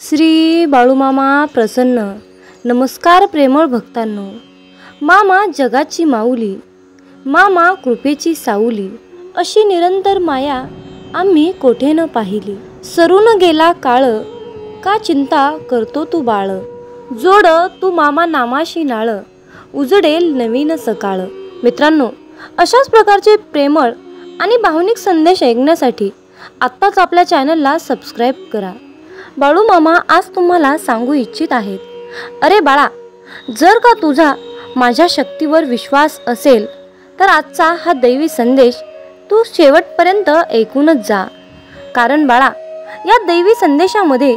श्री बाळूमामा प्रसन्न. नमस्कार प्रेमळ भक्तांनो. मामा जगाची माऊली, मामा कृपेची साऊली, अशी निरंतर माया आम्ही कोठे न पाहिली. सरून गेला काळ, का चिंता करतो तू बाळ, जोड तू मामा नामाशी नाळ, उजडेल नवीन सकाळ. मित्रांनो, अशाच प्रकारचे प्रेमळ आणि भावनिक संदेश ऐकण्यासाठी आत्ताच आपल्या चॅनलला सबस्क्राईब करा. बाळूमामा आज तुम्हाला सांगू इच्छित आहेत. अरे बाळा, जर का तुझा माझ्या शक्तीवर विश्वास असेल तर आजचा हा दैवी संदेश तू शेवटपर्यंत ऐकूनच जा. कारण बाळा, या दैवी संदेशामध्ये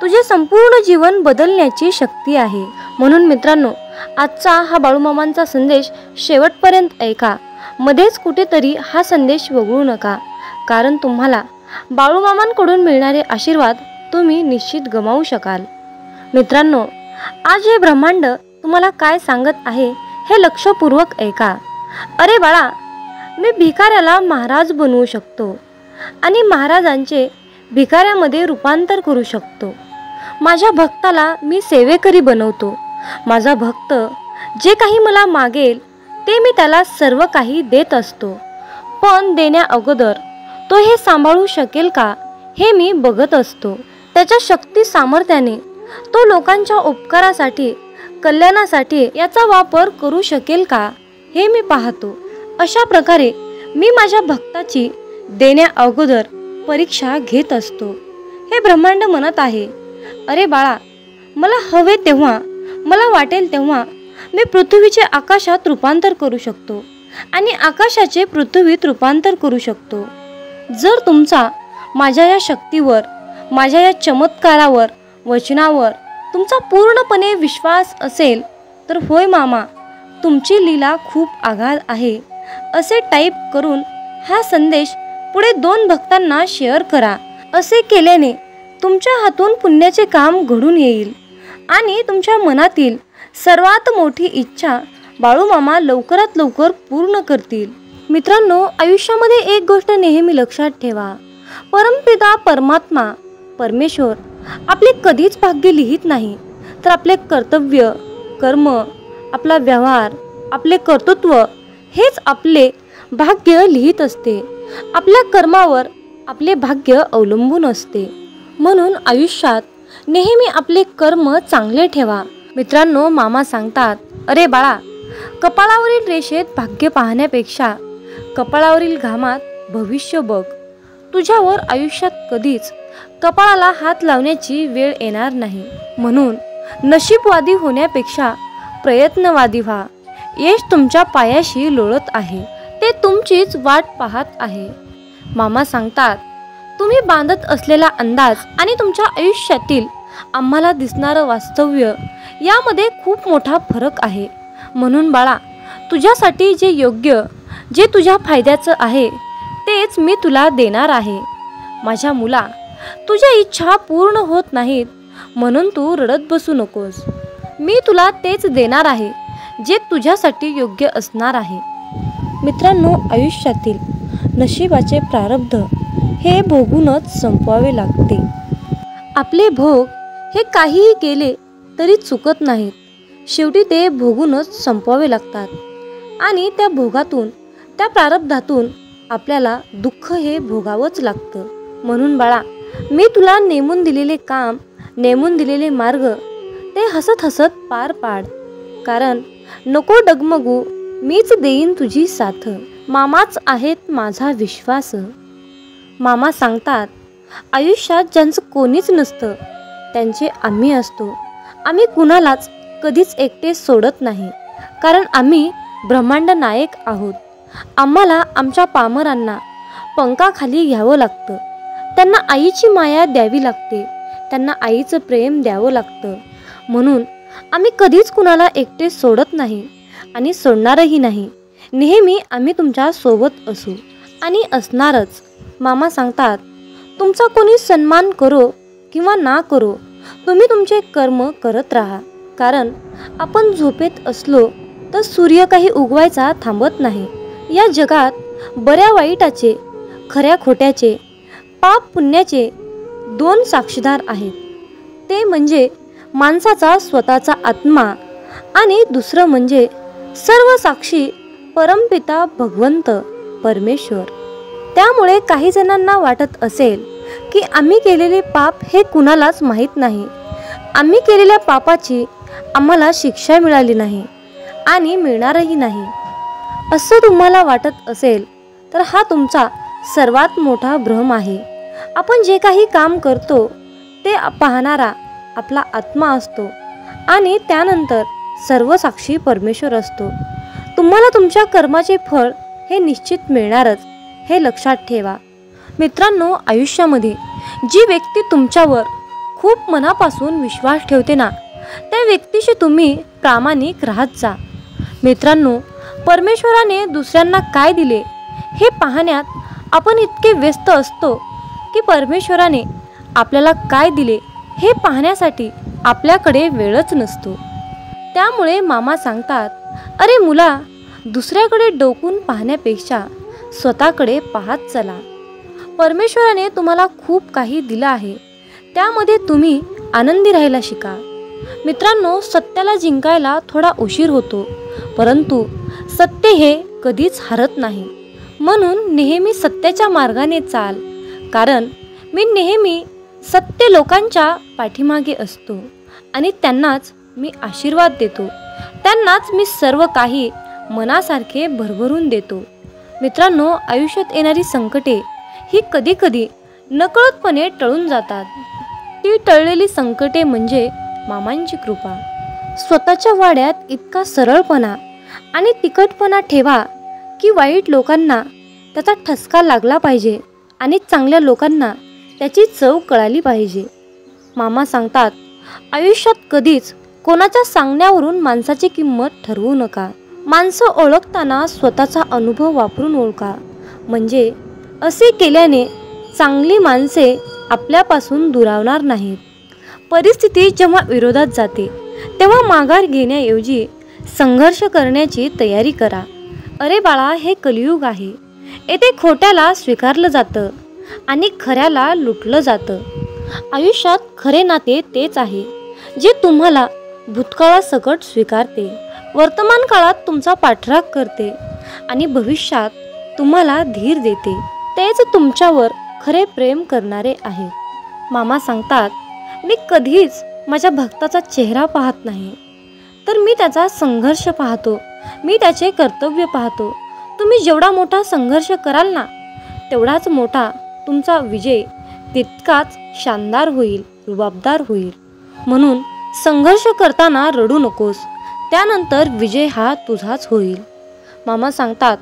तुझे संपूर्ण जीवन बदलण्याची शक्ती आहे. म्हणून मित्रांनो, आजचा हा बाळूमामांचा संदेश शेवटपर्यंत ऐका. मध्येच कुठेतरी हा संदेश वगळू नका, कारण तुम्हाला बाळूमामांकडून मिळणारे आशीर्वाद तुम्ही निश्चित गमावू शकाल. मित्रांनो, आज हे ब्रह्मांड तुम्हाला काय सांगत आहे हे लक्षपूर्वक ऐका. अरे बाळा, मी भिकाऱ्याला महाराज बनवू शकतो आणि महाराजांचे भिकाऱ्यामध्ये रूपांतर करू शकतो. माझ्या भक्ताला मी सेवेकरी बनवतो. माझा भक्त जे काही मला मागेल ते मी त्याला सर्व काही देत असतो. पण देण्या अगोदर तो हे सांभाळू शकेल का हे मी बघत असतो. त्याच्या शक्ती सामर्थ्याने तो लोकांच्या उपकारासाठी, कल्याणासाठी याचा वापर करू शकेल का हे मी पाहतो. अशा प्रकारे मी माझ्या भक्ताची देण्या अगोदर परीक्षा घेत असतो. हे ब्रह्मांड म्हणत आहे, अरे बाळा, मला हवे तेव्हा, मला वाटेल तेव्हा मी पृथ्वीचे आकाशात रूपांतर करू शकतो आणि आकाशाचे पृथ्वीत रूपांतर करू शकतो. जर तुमचा माझ्या या शक्तीवर, माझ्या या चमत्कारावर, वचनावर तुमचा पूर्णपणे विश्वास असेल तर होय मामा, तुमची लीला खूप आगाध आहे असे टाईप करून हा संदेश पुढे 2 भक्तांना शेअर करा. असे केल्याने तुमच्या हातून पुण्याचे काम घडून येईल आणि तुमच्या मनातील सर्वात मोठी इच्छा बाळूमामा लवकरात लवकर पूर्ण करतील. मित्रांनो, आयुष्यामध्ये एक गोष्ट नेहमी लक्षात ठेवा. परमपिता परमात्मा परमेश्वर आपले कधीच भाग्य लिहित नाही, तर आपले कर्तव्य, कर्म, आपला व्यवहार, आपले कर्तृत्व हेच आपले भाग्य लिहित असते. आपल्या कर्मावर आपले भाग्य अवलंबून असते. म्हणून आयुष्यात नेहमी आपले कर्म चांगले ठेवा. मित्रांनो, मामा सांगतात, अरे बाळा, कपाळावरील रेषेत भाग्य पाहण्यापेक्षा कपाळावरील घामात भविष्य बघ. तुझ्यावर आयुष्यात कधीच कपाळाला हात लावण्याची वेळ येणार नाही. म्हणून नशीबवादी होण्यापेक्षा प्रयत्नवादी व्हा. यश तुमच्या पायाशी लोळत आहे, ते तुमचीच वाट पाहत आहे. मामा सांगतात, तुम्ही बांधत असलेला अंदाज आणि तुमच्या आयुष्यातील आम्हाला दिसणारं वास्तव्य यामध्ये खूप मोठा फरक आहे. म्हणून बाळा, तुझ्यासाठी जे योग्य, जे तुझ्या फायद्याचं आहे तेच मी तुला देणार आहे. माझ्या मुला, तुझ्या इच्छा पूर्ण होत नाहीत म्हणून तू रडत बसू नकोस. मी तुला तेच देणार आहे जे तुझ्यासाठी योग्य असणार आहे. मित्रांनो, आयुष्यातील नशिबाचे प्रारब्ध हे भोगूनच संपवावे लागते. आपले भोग हे काहीही केले तरी चुकत नाहीत. शेवटी ते भोगूनच संपवावे लागतात आणि त्या भोगातून, त्या प्रारब्धातून आपल्याला दुःख हे भोगावंच लागतं. म्हणून बाळा, मी तुला नेमून दिलेले काम, नेमून दिलेले मार्ग ते हसत हसत पार पाड. कारण नको डगमगू, मीच देईन तुझी साथ. मामाच आहेत माझा विश्वास. मामा सांगतात, आयुष्यात ज्यांचं कोणीच नसतं त्यांचे आम्ही असतो. आम्ही कुणालाच कधीच एकटे सोडत नाही, कारण आम्ही ब्रह्मांड नायक आहोत. आम्हाला आमच्या पामरांना पंखाखाली घ्यावं लागतं. त्यांना आईची माया द्यावी लागते, त्यांना आईचं प्रेम द्यावं लागतं. म्हणून आम्ही कधीच कुणाला एकटे सोडत नाही आणि सोडणारही नाही. नेहमी आम्ही तुमच्या सोबत असू आणि असणारच. मामा सांगतात, तुमचा कोणी सन्मान करो किंवा ना करो, तुम्ही तुमचे कर्म करत राहा. कारण आपण झोपेत असलो तर सूर्य काही उगवायचा थांबत नाही. या जगात बऱ्या वाईटाचे, खऱ्या खोट्याचे, पाप पुण्याचे 2 साक्षीदार आहेत. ते म्हणजे माणसाचा स्वतःचा आत्मा आणि दुसरं म्हणजे सर्व साक्षी परमपिता भगवंत परमेश्वर. त्यामुळे काही जणांना वाटत असेल की आम्ही केलेले पाप हे कुणालाच माहीत नाही, आम्ही केलेल्या पापाची आम्हाला शिक्षा मिळाली नाही आणि मिळणारही नाही. असं तुम्हाला वाटत असेल तर हा तुमचा सर्वात मोठा भ्रम आहे. आपण जे काही काम करतो ते पाहणारा आपला आत्मा असतो आणि त्यानंतर सर्व साक्षी परमेश्वर असतो. तुम्हाला तुमच्या कर्माचे फळ हे निश्चित मिळणारच, हे लक्षात ठेवा. मित्रांनो, आयुष्यामध्ये जी व्यक्ती तुमच्यावर खूप मनापासून विश्वास ठेवते ना, त्या व्यक्तीशी तुम्ही प्रामाणिक राहत जा. मित्रांनो, परमेश्वराने दुसऱ्यांना काय दिले हे पाहण्यात आपण इतके व्यस्त असतो की परमेश्वराने आपल्याला काय दिले हे पाहण्यासाठी आपल्याकडे वेळच नसतो. त्यामुळे मामा सांगतात, अरे मुला, दुसऱ्याकडे डोकून पाहण्यापेक्षा स्वतःकडे पाहत चला. परमेश्वराने तुम्हाला खूप काही दिलं आहे, त्यामध्ये तुम्ही आनंदी राहायला शिका. मित्रांनो, सत्याला जिंकायला थोडा उशीर होतो, परंतु सत्य हे कधीच हरत नाही. म्हणून नेहमी सत्याच्या मार्गाने चाल, कारण मी नेहमी सत्य लोकांच्या पाठीमागे असतो आणि त्यांनाच मी आशीर्वाद देतो, त्यांनाच मी सर्व काही मनासारखे भरभरून देतो. मित्रांनो, आयुष्यात येणारी संकटे ही कधीकधी नकळतपणे टळून जातात. ती टळलेली संकटे म्हणजे मामांची कृपा. स्वतःच्या वाड्यात इतका सरळपणा आणि तिखटपणा ठेवा की वाईट लोकांना त्याचा ठसका लागला पाहिजे आणि चांगल्या लोकांना त्याची चव कळाली पाहिजे. मामा सांगतात, आयुष्यात कधीच कोणाच्या सांगण्यावरून माणसाची किंमत ठरवू नका. माणसं ओळखताना स्वतःचा अनुभव वापरून ओळखा. म्हणजे असे केल्याने चांगली माणसे आपल्यापासून दुरावणार नाहीत. परिस्थिती जेव्हा विरोधात जाते तेव्हा माघार घेण्याऐवजी संघर्ष करण्याची तयारी करा. अरे बाळा, हे कलियुग आहे. येथे खोट्याला स्वीकारलं जातं आणि खऱ्याला लुटलं जातं. आयुष्यात खरे नाते तेच आहे जे तुम्हाला भूतकाळासकट स्वीकारते, वर्तमान काळात तुमचा पाठराख करते आणि भविष्यात तुम्हाला धीर देते. तेच तुमच्यावर खरे प्रेम करणारे आहेत. मामा सांगतात, मी कधीच माझ्या भक्ताचा चेहरा पाहत नाही, तर मी त्याचा संघर्ष पाहतो, मी त्याचे कर्तव्य पाहतो. तुम्ही जेवढा मोठा संघर्ष कराल ना, तेवढाच मोठा तुमचा विजय तितकाच शानदार होईल, रुबाबदार होईल. म्हणून संघर्ष करताना रडू नकोस, त्यानंतर विजय हा तुझाच होईल. मामा सांगतात,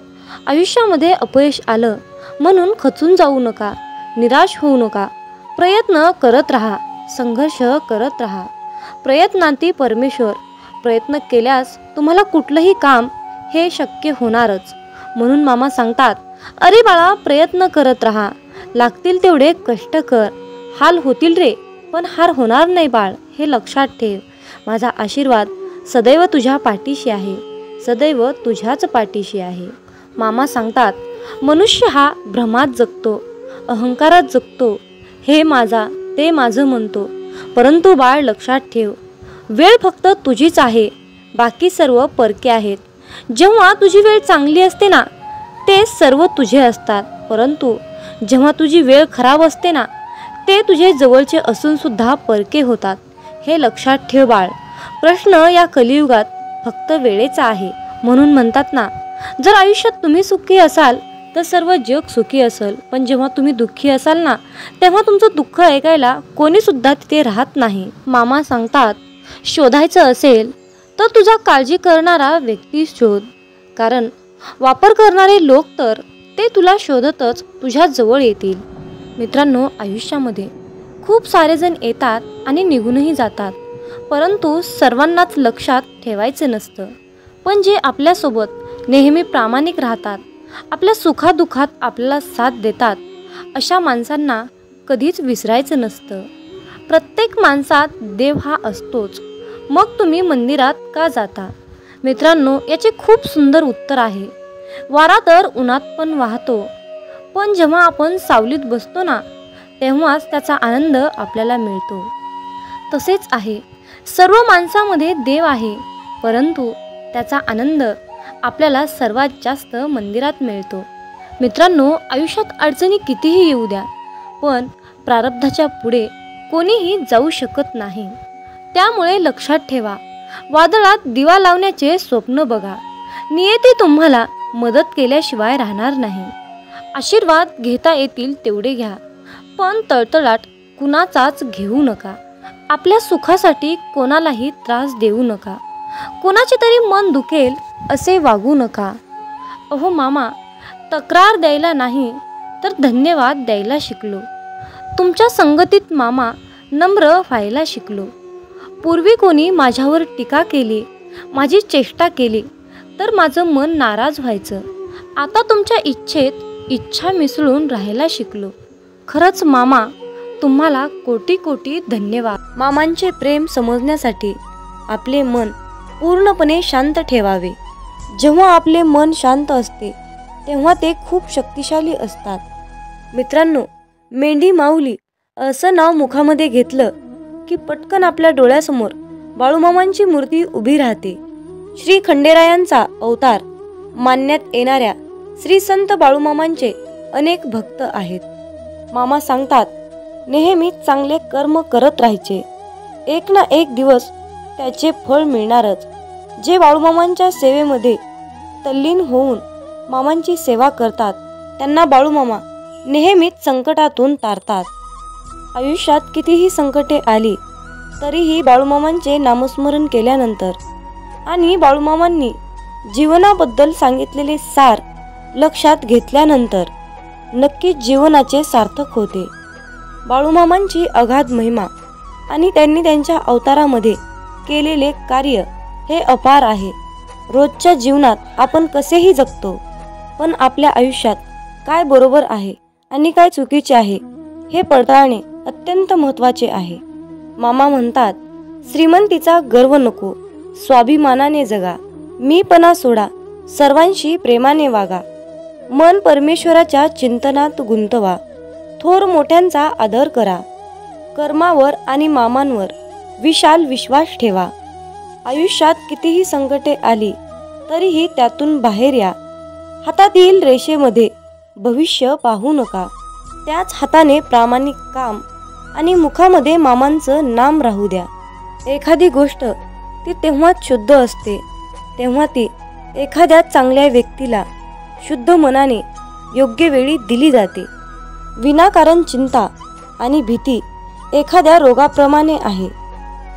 आयुष्यामध्ये अपयश आलं म्हणून खचून जाऊ नका, निराश होऊ नका. प्रयत्न करत राहा, संघर्ष करत राहा. प्रयत्नांती परमेश्वर. प्रयत्न केल्यास तुम्हाला कुठलंही काम हे शक्य होणारच. म्हणून मामा सांगतात, अरे बाळा, प्रयत्न करत राहा, लागतील तेवढे कष्ट कर. हाल होतील रे, पण हार होणार नाही बाळ, हे लक्षात ठेव. माझा आशीर्वाद सदैव तुझ्या पाठीशी आहे, सदैव तुझ्याच पाठीशी आहे. मामा सांगतात, मनुष्य हा भ्रमात जगतो, अहंकारात जगतो. हे माझा, ते माझं म्हणतो. परंतु बाळ, लक्षात ठेव, वेळ फक्त तुझीच आहे, बाकी सर्व परके आहेत. जेव्हा तुझी वेळ चांगली असते ना, ते सर्व तुझे असतात, परंतु जेव्हा तुझी वेळ खराब असते ना, ते तुझे जवळचे असून सुद्धा परके होतात. हे लक्षात ठेव बाळ. प्रश्न या कलियुगात फक्त वेळेचा आहे. म्हणून म्हणतात ना, जर आयुष्यात तुम्ही सुखी असाल तर सर्व जग सुखी असेल, पण जेव्हा तुम्ही दुःखी असाल ना, तेव्हा तुमचं दुःख ऐकायला कोणी सुद्धा तिथे राहत नाही. मामा सांगतात, शोधायचं असेल तर तुझा काळजी करणारा व्यक्ती शोध, कारण वापर करणारे लोक तर ते तुला शोधतच तुझ्या जवळ येतील. मित्रांनो, आयुष्यामध्ये खूप सारे जण येतात आणि निघूनही जातात, परंतु सर्वांनाच लक्षात ठेवायचं नसतं. पण जे आपल्यासोबत नेहमी प्रामाणिक राहतात, आपल्या सुखादुःखात आपल्याला साथ देतात, अशा माणसांना कधीच विसरायचं नसतं. प्रत्येक माणसात देव हा असतोच, मग तुम्ही मंदिरात का जाता? मित्रांनो, याचे खूप सुंदर उत्तर आहे. वारा तर उन्हात पण वाहतो, पण जेव्हा आपण सावलीत बसतो ना, तेव्हाच त्याचा आनंद आपल्याला मिळतो. तसेच आहे. सर्व माणसामध्ये देव आहे, परंतु त्याचा आनंद आपल्याला सर्वात जास्त मंदिरात मिळतो. मित्रांनो, आयुष्यात अडचणी कितीही येऊ द्या, पण प्रारब्धाच्या पुढे कोणीही जाऊ शकत नाही. त्यामुळे लक्षात ठेवा, वादळात दिवा लावण्याचे स्वप्न बघा. नियती तुम्हाला मदत केल्याशिवाय राहणार नाही. आशीर्वाद घेता येतील तेवढे घ्या, पण तळतळाट कुणाचाच घेऊ नका. आपल्या सुखासाठी कोणालाही त्रास देऊ नका. कोणाचे तरी मन दुखेल असे वागू नका. अहो मामा, तक्रार द्यायला नाही तर धन्यवाद द्यायला शिकलो. तुमच्या संगतीत मामा नम्र व्हायला शिकलो. पूर्वी कोणी माझ्यावर टीका केली, माझी चेष्टा केली तर माझं मन नाराज व्हायचं. आता तुमच्या इच्छेत इच्छा मिसळून राहायला शिकलो. खरंच मामा, तुम्हाला कोटी कोटी धन्यवाद. मामांचे प्रेम समजण्यासाठी आपले मन पूर्णपणे शांत ठेवावे. जेव्हा आपले मन शांत असते तेव्हा ते खूप शक्तिशाली असतात. मित्रांनो, मेंढी माऊली असं नाव मुखामध्ये घेतलं की पटकन आपल्या डोळ्यासमोर बाळूमामांची मूर्ती उभी राहते. श्री खंडेरायांचा अवतार मानण्यात येणाऱ्या श्री संत बाळूमामांचे अनेक भक्त आहेत. मामा सांगतात, नेहमीच चांगले कर्म करत राहायचे, एक ना एक दिवस त्याचे फळ मिळणारच. जे बाळूमामांच्या सेवेमध्ये तल्लीन होऊन मामांची सेवा करतात त्यांना बाळूमामा नेहमीच संकटातून तारतात. आयुष्यात कितीही संकटे आली तरीही बाळूमामांचे नामस्मरण केल्यानंतर आणि बाळूमामांनी जीवनाबद्दल सांगितलेले सार लक्षात घेतल्यानंतर नक्कीच जीवनाचे सार्थक होते. बाळूमामांची अगाध महिमा आणि त्यांनी त्यांच्या अवतारामध्ये केलेले कार्य हे अपार आहे. रोजच्या जीवनात आपण कसेही जगतो, पण आपल्या आयुष्यात काय बरोबर आहे आणि काय चुकीचे आहे हे पडताळणे अत्यंत महत्त्वाचे आहे. मामा म्हणतात, श्रीमंतीचा गर्व नको, स्वाभिमानाने जगा, मीपणा सोडा, सर्वांशी प्रेमाने वागा, मन परमेश्वराच्या चिंतनात गुंतवा, थोर मोठ्यांचा आदर करा, कर्मावर आणि मामांवर विशाल विश्वास ठेवा. आयुष्यात कितीही संकटे आली तरीही त्यातून बाहेर या. हातातील रेषेमध्ये भविष्य पाहू नका, त्याच हाताने प्रामाणिक काम आणि मुखामध्ये मामांचं नाम राहू द्या. एखादी गोष्ट ती तेव्हाच शुद्ध असते तेव्हा ती एखाद्या चांगल्या व्यक्तीला शुद्ध मनाने योग्य वेळी दिली जाते. विनाकारण चिंता आणि भीती एखाद्या रोगाप्रमाणे आहे,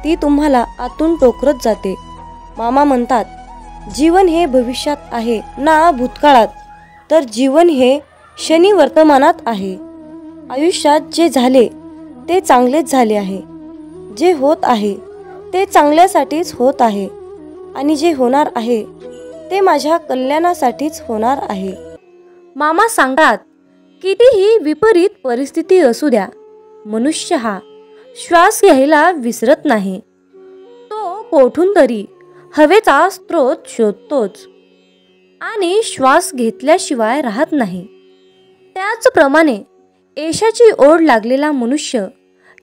ती तुम्हाला आतून टोकरत जाते. मामा म्हणतात, जीवन हे भविष्यात आहे ना भूतकाळात, तर जीवन हे क्षणी वर्तमानात आहे. आयुष्यात जे झाले ते चांगलेच झाले आहे, जे होत आहे ते चांगल्यासाठीच होत आहे आणि जे होणार आहे ते माझ्या कल्याणासाठीच होणार आहे. मामा सांगतात, कितीही विपरीत परिस्थिती असू द्या, मनुष्य हा श्वास घ्यायला विसरत नाही. तो कोठून तरी हवेचा स्रोत शोधतोच आणि श्वास घेतल्याशिवाय राहत नाही. त्याचप्रमाणे यशाची ओढ लागलेला मनुष्य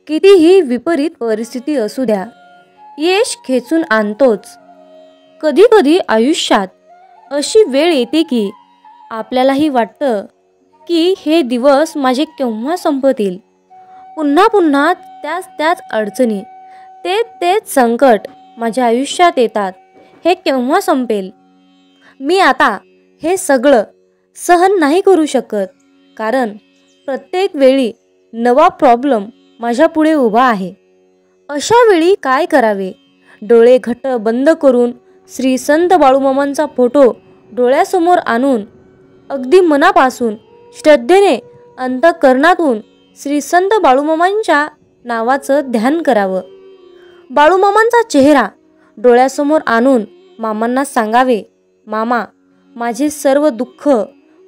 कितीही विपरीत परिस्थिती असू द्या, यश खेचून आणतोच. कधी कधी आयुष्यात अशी वेळ येते की आपल्यालाही वाटतं की हे दिवस माझे केव्हा संपतील. पुन्हा पुन्हा त्याच अडचणी, तेच संकट माझ्या आयुष्यात येतात. हे केव्हा संपेल? मी आता हे सगळं सहन नाही करू शकत, कारण प्रत्येक वेळी नवा प्रॉब्लेम माझ्या पुढे उभा आहे. अशा वेळी काय करावे? डोळे घट्ट बंद करून श्री संत बाळूमामांचा फोटो डोळ्यासमोर आणून अगदी मनापासून श्रद्धेने अंतःकरणातून श्री संत बाळूमामांच्या नावाचं ध्यान करावं. बाळूमामांचा चेहरा डोळ्यासमोर आणून मामांना सांगावे, मामा, माझे सर्व दुःख,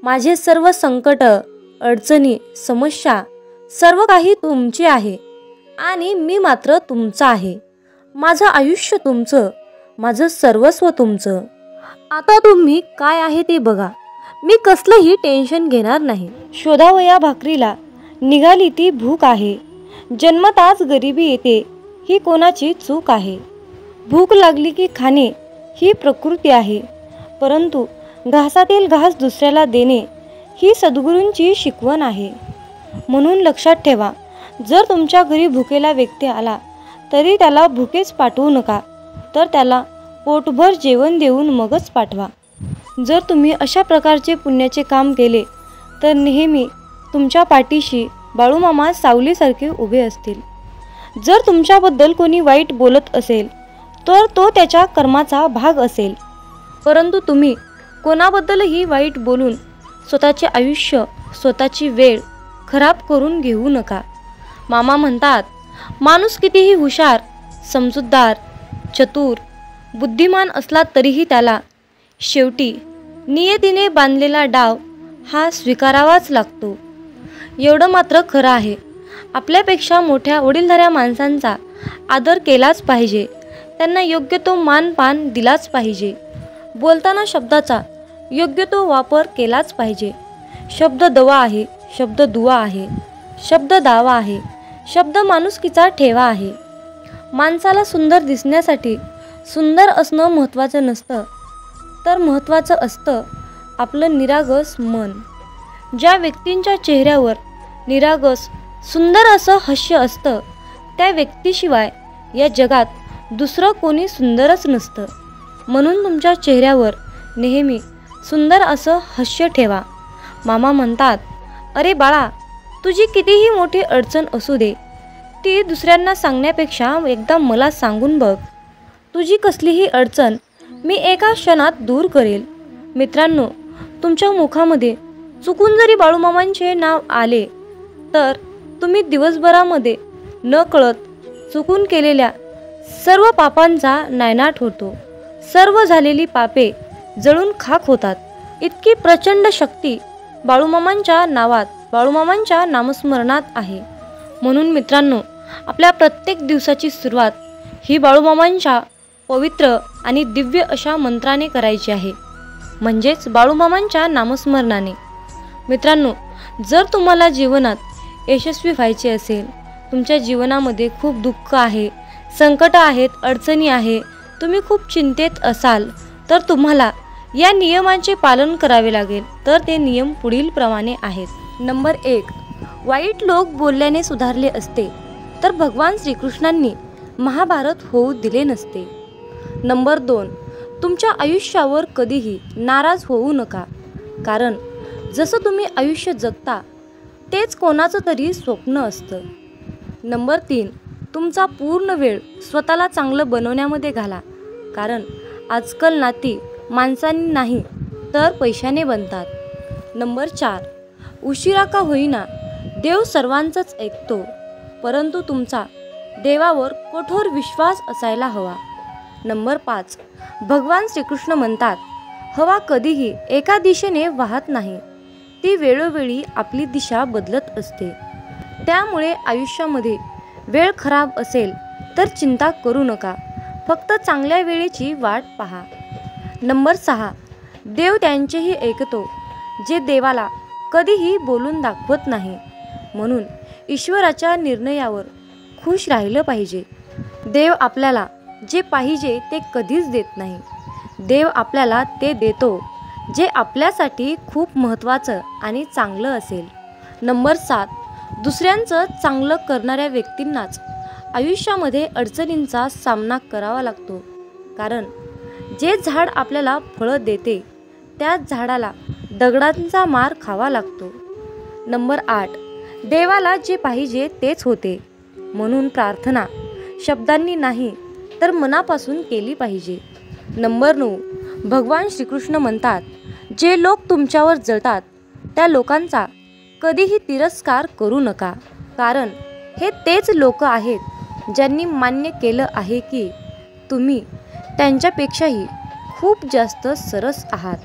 माझे सर्व संकट, अडचणी, समस्या सर्व काही तुमचे आहे आणि मी मात्र तुमचा आहे. माझं आयुष्य तुमचं, माझं सर्वस्व तुमचं. आता तुम्ही काय आहे ते बघा. मी कसलंही टेन्शन घेणार नाही. शोधावया भाकरीला निघाली ती भूक आहे, जन्मताच गरिबी येते ही कोणाची चूक आहे. भूक लागली की खाणे ही प्रकृती आहे, परंतु घासातील घास दुसऱ्याला देणे ही सद्गुरूंची शिकवण आहे. म्हणून लक्षात ठेवा, जर तुमच्या घरी भुकेला व्यक्ती आला तरी त्याला भुकेच पाठवू नका, तर त्याला पोटभर जेवण देऊन मगच पाठवा. जर तुम्ही अशा प्रकारचे पुण्याचे काम केले तर नेहमी तुमच्या पाठीशी बाळूमामा सावलीसारखे उभे असतील. जर तुमच्याबद्दल कोणी वाईट बोलत असेल तर तो त्याच्या कर्माचा भाग असेल, परंतु तुम्ही कोणाबद्दलही वाईट बोलून स्वतःचे आयुष्य, स्वतःची वेळ खराब करून घेऊ नका. मामा म्हणतात, माणूस कितीही हुशार, समजूतदार, चतुर, बुद्धिमान असला तरीही त्याला शेवटी नियतीने बांधलेला डाव हा स्वीकारावाच लागतो. एवढं मात्र खरं आहे, आपल्यापेक्षा मोठ्या वडीलधाऱ्या माणसांचा आदर केलाच पाहिजे, त्यांना योग्य तो मानपान दिलाच पाहिजे. बोलताना शब्दाचा योग्य तो वापर केलाच पाहिजे. शब्द दवा आहे, शब्द दुवा आहे, शब्द दावा आहे, शब्द माणुसकीचा ठेवा आहे. माणसाला सुंदर दिसण्यासाठी सुंदर असणं महत्त्वाचं नसतं, तर महत्त्वाचं असतं आपलं निरागस मन. ज्या व्यक्तींच्या चेहऱ्यावर निरागस सुंदर असं हास्य असतं, त्या व्यक्तीशिवाय या जगात दुसरं कोणी सुंदरच नसतं. म्हणून तुमच्या चेहऱ्यावर नेहमी सुंदर असं हास्य ठेवा. मामा म्हणतात, अरे बाळा, तुझी कितीही मोठी अडचण असू दे, ती दुसऱ्यांना सांगण्यापेक्षा एकदा मला सांगून बघ. तुझी कसलीही अडचण मी एका क्षणात दूर करेल. मित्रांनो, तुमच्या मुखामध्ये चुकून जरी बाळूमामांचे नाव आले तर तुम्ही दिवसभरामध्ये न कळत चुकून केलेल्या सर्व पापांचा नायनाट होतो. सर्व झालेली पापे जळून खाक होतात. इतकी प्रचंड शक्ती बाळूमामांच्या नावात, बाळूमामांच्या नामस्मरणात आहे. म्हणून मित्रांनो, आपल्या प्रत्येक दिवसाची सुरुवात ही बाळूमामांच्या पवित्र आणि दिव्य अशा मंत्राने करायची आहे, म्हणजेच बाळूमामांच्या नामस्मरणाने. मित्रांनो, जर तुम्हाला जीवनात यशस्वी व्हायचे असेल, तुमच्या जीवनामध्ये खूप दुःख आहे, संकट आहेत, अडचणी आहे, तुम्ही खूप चिंतेत असाल, तर तुम्हाला या नियमांचे पालन करावे लागेल. तर ते नियम पुढील प्रमाणे आहेत. नंबर 1, वाईट लोक बोलल्याने सुधारले असते तर भगवान श्रीकृष्णांनी महाभारत होऊ दिले नसते. नंबर 2, तुमच्या आयुष्यावर कधीही नाराज होऊ नका, कारण जसं तुम्ही आयुष्य जगता तेच कोणाचं तरी स्वप्न असतं. नंबर 3, तुमचा पूर्ण वेळ स्वतःला चांगलं बनवण्यामध्ये घाला, कारण आजकाल नाती माणसांनी नाही तर पैशाने बनतात. नंबर 4, उशिरा का होईना देव सर्वांचंच ऐकतो, परंतु तुमचा देवावर कठोर विश्वास असायला हवा. नंबर 5, भगवान श्रीकृष्ण म्हणतात, हवा कधीही एका दिशेने वाहत नाही, ती वेळोवेळी आपली दिशा बदलत असते. त्यामुळे आयुष्यामध्ये वेळ खराब असेल तर चिंता करू नका, फक्त चांगल्या वेळेची वाट पहा. नंबर 6, देव त्यांचेही ऐकतो जे देवाला कधीही बोलून दाखवत नाही. म्हणून ईश्वराच्या निर्णयावर खुश राहिलं पाहिजे. देव आपल्याला जे पाहिजे ते कधीच देत नाही. देव आपल्याला ते देतो जे आपल्यासाठी खूप महत्त्वाचं आणि चांगलं असेल. नंबर 7, दुसऱ्यांचं चांगलं करणाऱ्या व्यक्तींनाच आयुष्यामध्ये अडचणींचा सामना करावा लागतो, कारण जे झाड आपल्याला फळं देते त्याच झाडाला दगडांचा मार खावा लागतो. नंबर 8, देवाला जे पाहिजे तेच होते, म्हणून प्रार्थना शब्दांनी नाही तर मनापासून केली पाहिजे. नंबर 9, भगवान श्रीकृष्ण म्हणतात, जे लोक तुमच्यावर जळतात त्या लोकांचा कधीही तिरस्कार करू नका, कारण हे तेच लोक आहेत ज्यांनी मान्य केलं आहे की तुम्ही त्यांच्यापेक्षाही खूप जास्त सरस आहात.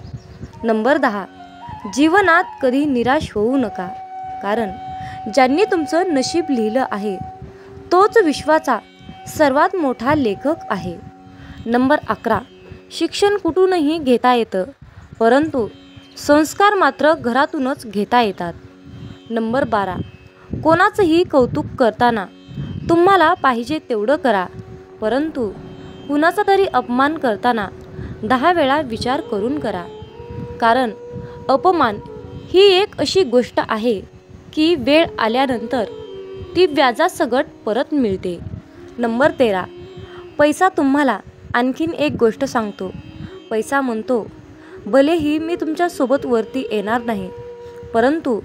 नंबर 10, जीवनात कधी निराश होऊ नका, कारण ज्यांनी तुमचं नशीब लिहिलं आहे तोच विश्वाचा सर्वात मोठा लेखक आहे. नंबर 11, शिक्षण कुठूनही घेता येतं, परंतु संस्कार मात्र घरातूनच घेता येतात. नंबर 12, कोणाचंही कौतुक करताना तुम्हाला पाहिजे तेवढं करा, परंतु कुणाचा तरी अपमान करताना 10 वेळा विचार करून करा. कारण अपमान ही एक अशी गोष्ट आहे की वेळ आल्यानंतर ती व्याजासकट परत मिळते. नंबर 13. पैसा तुम्हाला आणखीन एक गोष्ट सांगतो. पैसा म्हणतो, भलेही मी तुमच्यासोबत वरती येणार नाही, परंतु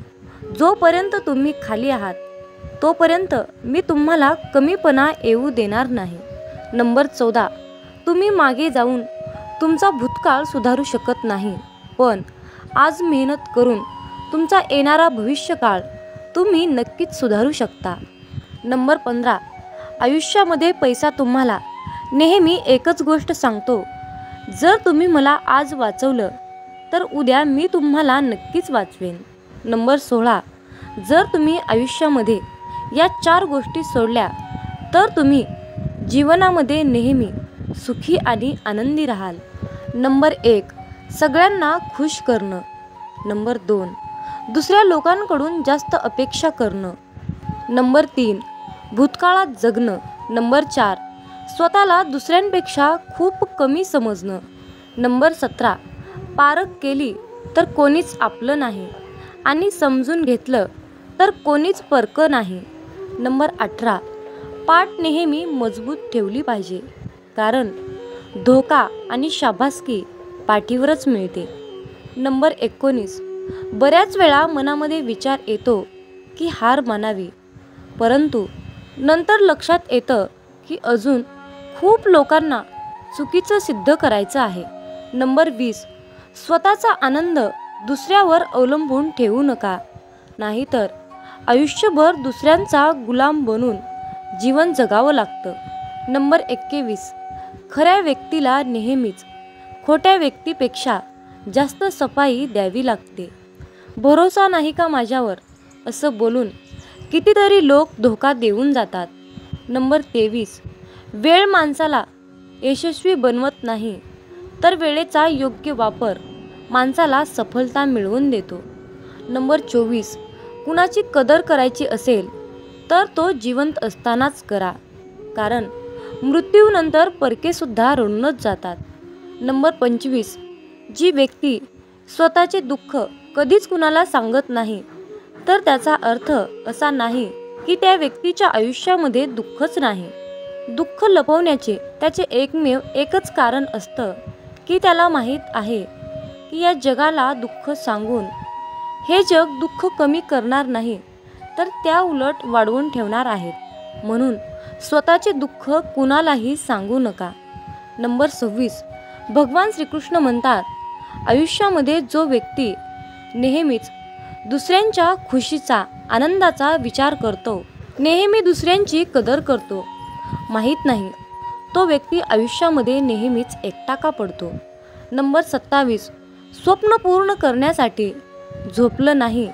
जोपर्यंत तुम्ही खाली आहात तोपर्यंत मी तुम्हाला कमीपणा येऊ देणार नाही. नंबर 14. तुम्ही मागे जाऊन तुमचा भूतकाळ सुधारू शकत नाही, पण आज मेहनत करून तुमचा येणारा भविष्यकाळ तुम्ही नक्कीच सुधारू शकता. नंबर 15. आयुष्यामध्ये पैसा तुम्हाला नेहमी एकच गोष्ट सांगतो, जर तुम्ही मला आज वाचवलं तर उद्या मी तुम्हाला नक्कीच वाचवेन. नंबर 16. जर तुम्ही आयुष्यामध्ये या 4 गोष्टी सोडल्या तर तुम्ही जीवनामध्ये नेहमी सुखी आणि आनंदी राहाल. नंबर 1. सगळ्यांना खुश करणं. नंबर 2. दुसऱ्या लोकांकडून जास्त अपेक्षा करणं. नंबर 3. भूतकाळात जगणं. नंबर 4. स्वतःला दुसऱ्यांपेक्षा खूप कमी समजणं. नंबर 17. पारख केली तर कोणीच आपलं नाही आणि समजून घेतलं तर कोणीच परकं नाही. नंबर 18. पाठ नेहमी मजबूत ठेवली पाहिजे, कारण धोका आणि शाबासकी पाठीवरच मिळते. नंबर 19. बऱ्याच वेळा मनामध्ये विचार येतो की हार मानावी, परंतु नंतर लक्षात येतं की अजून खूप लोकांना चुकीचं सिद्ध करायचं आहे. नंबर 20. स्वतःचा आनंद दुसऱ्यावर अवलंबून ठेवू नका, नाहीतर आयुष्यभर दुसऱ्यांचा गुलाम बनून जीवन जगावं लागतं. नंबर 21. खऱ्या व्यक्तीला नेहमीच खोट्या व्यक्तीपेक्षा जास्त सफाई द्यावी लागते. भरोसा नाही का माझ्यावर, असं बोलून कितीतरी लोक धोका देऊन जातात. नंबर 23. वेळ माणसाला यशस्वी बनवत नाही, तर वेळेचा योग्य वापर माणसाला सफलता मिळवून देतो. नंबर 24. कुणाची कदर करायची असेल तर तो जिवंत असतानाच करा, कारण मृत्यूनंतर परकेसुद्धा रडूनच जातात. नंबर 25. जी व्यक्ती स्वतःचे दुःख कधीच कुणाला सांगत नाही, तर त्याचा अर्थ असा नाही की त्या व्यक्तीच्या आयुष्यामध्ये दुःखच नाही. दुःख लपवण्याचे त्याचे एकमेव एकच कारण असतं की त्याला माहीत आहे की या जगाला दुःख सांगून हे जग दुःख कमी करणार नाही, तर त्या उलट वाढवून ठेवणार आहेत. म्हणून स्वतःचे दुःख कुणालाही सांगू नका. नंबर 26. भगवान श्रीकृष्ण म्हणतात, आयुष्यामध्ये जो व्यक्ती नेहमीच दुसऱ्यांच्या खुशीचा, आनंदाचा विचार करतो, नेहमी दुसऱ्यांची कदर करतो, माहीत नाही तो व्यक्ती आयुष्यामध्ये नेहमीच एकटा का पडतो. नंबर 27. स्वप्न पूर्ण करण्यासाठी झोपलं नाही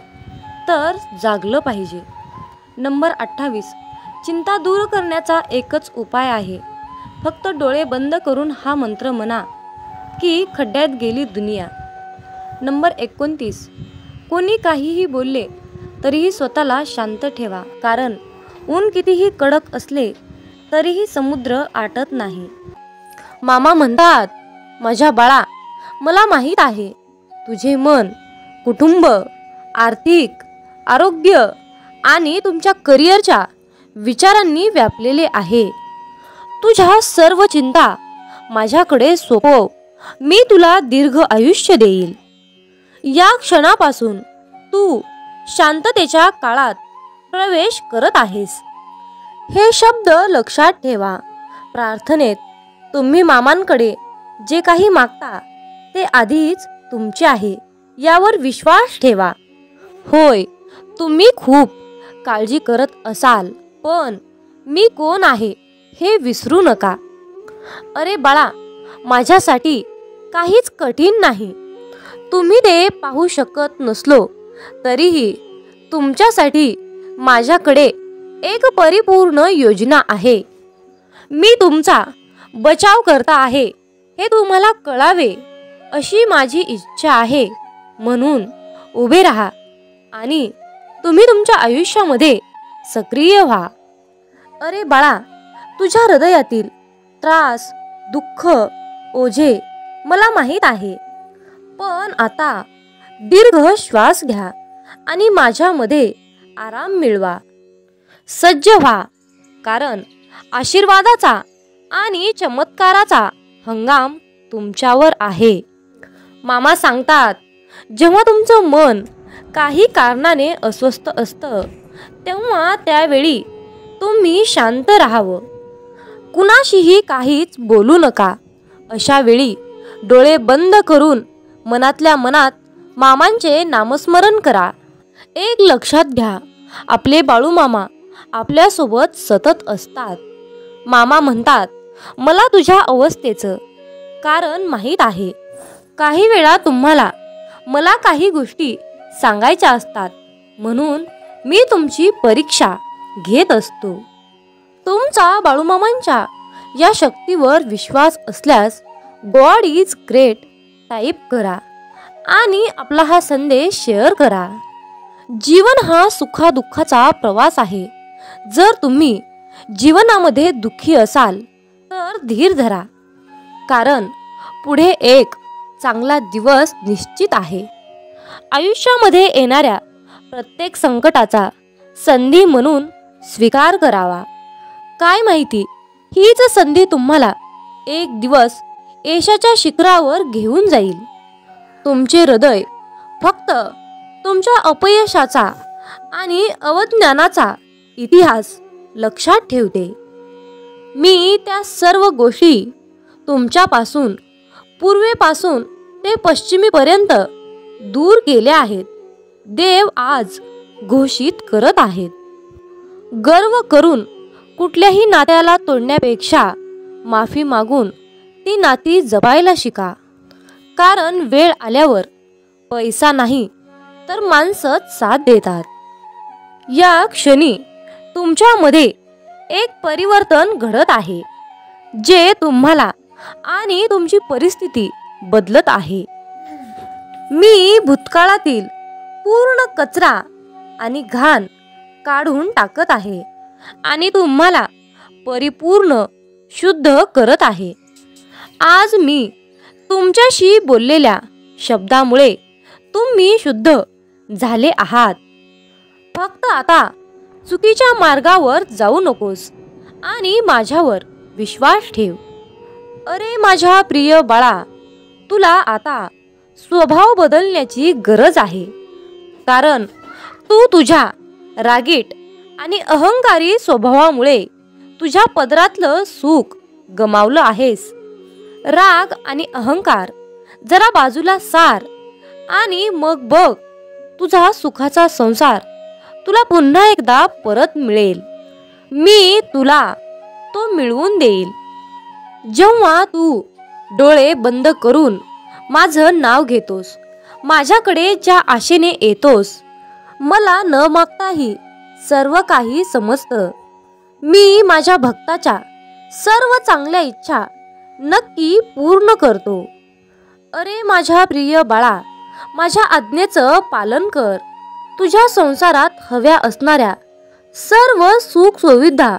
तर जागलं पाहिजे. नंबर 28. चिंता दूर करण्याचा एकच उपाय आहे, फक्त डोळे बंद करून हा मंत्र म्हणा की खड्ड्यात गेली दुनिया. नंबर 29. कोणी काहीही बोलले तरीही स्वतःला शांत ठेवा, कारण ऊन कितीही कडक असले तरीही समुद्र आटत नाही. मामा म्हणतात, माझ्या बाळा, मला माहीत आहे तुझे मन कुटुंब, आर्थिक, आरोग्य आणि तुमच्या करिअरच्या विचारांनी व्यापलेले आहे. तुझ्या सर्व चिंता माझ्याकडे सोपव, मी तुला दीर्घ आयुष्य देईल. या क्षणापासून तू शांततेच्या काळात प्रवेश करत आहेस. हे शब्द लक्षात ठेवा. प्रार्थनेत तुम्ही मामांकडे जे काही मागता ते आधीच तुमचे आहे, यावर विश्वास ठेवा. होय, तुम्ही खूप काळजी करत असाल, पण मी कोण आहे हे विसरू नका. अरे बाळा, माझ्यासाठी काहीच कठीण नाही. तुम्ही ते पाहू शकत नसलो तरीही तुमच्यासाठी माझ्याकडे एक परिपूर्ण योजना आहे. मी तुमचा बचाव करता आहे हे तुम्हाला कळावे अशी माझी इच्छा आहे. म्हणून उभे राहा आणि तुम्ही तुमच्या आयुष्यामध्ये सक्रिय व्हा. अरे बाळा, तुझ्या हृदयातील त्रास, दुःख, ओझे मला माहीत आहे. पण आता दीर्घ श्वास घ्या आणि माझ्यामध्ये आराम मिळवा. सज्ज व्हा, कारण आशीर्वादाचा आणि चमत्काराचा हंगाम तुमच्यावर आहे. मामा सांगतात, जेव्हा तुमचं मन काही कारणाने अस्वस्थ असतं तेव्हा त्यावेळी तुम्ही शांत राहावं. कुणाशीही काहीच बोलू नका. अशा वेळी डोळे बंद करून मनातल्या मनात मामांचे नामस्मरण करा. एक लक्षात घ्या, आपले बाळू मामा आपल्यासोबत सतत असतात. मामा म्हणतात, मला तुझ्या अवस्थेचं कारण माहीत आहे. काही वेळा तुम्हाला मला काही गोष्टी सांगायच्या असतात, म्हणून मी तुमची परीक्षा घेत असतो. तुमचा बाळूमामांच्या या शक्तीवर विश्वास असल्यास गॉड इज ग्रेट टाईप करा आणि आपला हा संदेश शेअर करा. जीवन हा सुखादुःखाचा प्रवास आहे. जर तुम्ही जीवनामध्ये दुःखी असाल तर धीर धरा, कारण पुढे एक चांगला दिवस निश्चित आहे. आयुष्यामध्ये येणाऱ्या प्रत्येक संकटाचा संधी म्हणून स्वीकार करावा. काय माहिती, हीच संधी तुम्हाला एक दिवस यशाच्या शिखरावर घेऊन जाईल. तुमचे हृदय फक्त तुमच्या अपयशाचा आणि अवज्ञानाचा इतिहास लक्षात ठेवते. मी त्या सर्व गोष्टी तुमच्यापासून पूर्वेपासून ते पश्चिमेपर्यंत दूर केल्या आहेत. देव आज घोषित करत आहेत, गर्व करून कुठल्याही नात्याला तोडण्यापेक्षा माफी मागून ती नाती जपायला शिका. कारण वेळ आल्यावर पैसा नाही तर माणसंच साथ देतात. या क्षणी तुमच्यामध्ये एक परिवर्तन घडत आहे, जे तुम्हाला आणि तुमची परिस्थिती बदलत आहे. मी भूतकाळातील पूर्ण कचरा आणि घाण काढून टाकत आहे आणि तुम्हाला परिपूर्ण शुद्ध करत आहे. आज मी तुमच्याशी बोललेल्या शब्दामुळे तुम्ही शुद्ध झाले आहात. फक्त आता चुकीच्या मार्गावर जाऊ नकोस आणि माझ्यावर विश्वास ठेव. अरे माझ्या प्रिय बाळा, तुला आता स्वभाव बदलण्याची गरज आहे, कारण तू तुझ्या रागीट आणि अहंकारी स्वभावामुळे तुझ्या पदरातलं सुख गमावलं आहेस. राग आणि अहंकार जरा बाजूला सार आणि मग बघ, तुझा सुखाचा संसार तुला पुन्हा एकदा परत मिळेल. मी तुला तो मिळवून देईल. जेव्हा तू डोळे बंद करून माझं नाव घेतोस, माझ्याकडे ज्या आशेने येतोस, मला न मागताही सर्व काही समजतं. मी माझ्या भक्ताच्या सर्व चांगल्या इच्छा नक्की पूर्ण करतो. अरे माझ्या प्रिय बाळा, माझ्या आज्ञेचं पालन कर. तुझ्या संसारात हव्या असणाऱ्या सर्व सुख सुविधा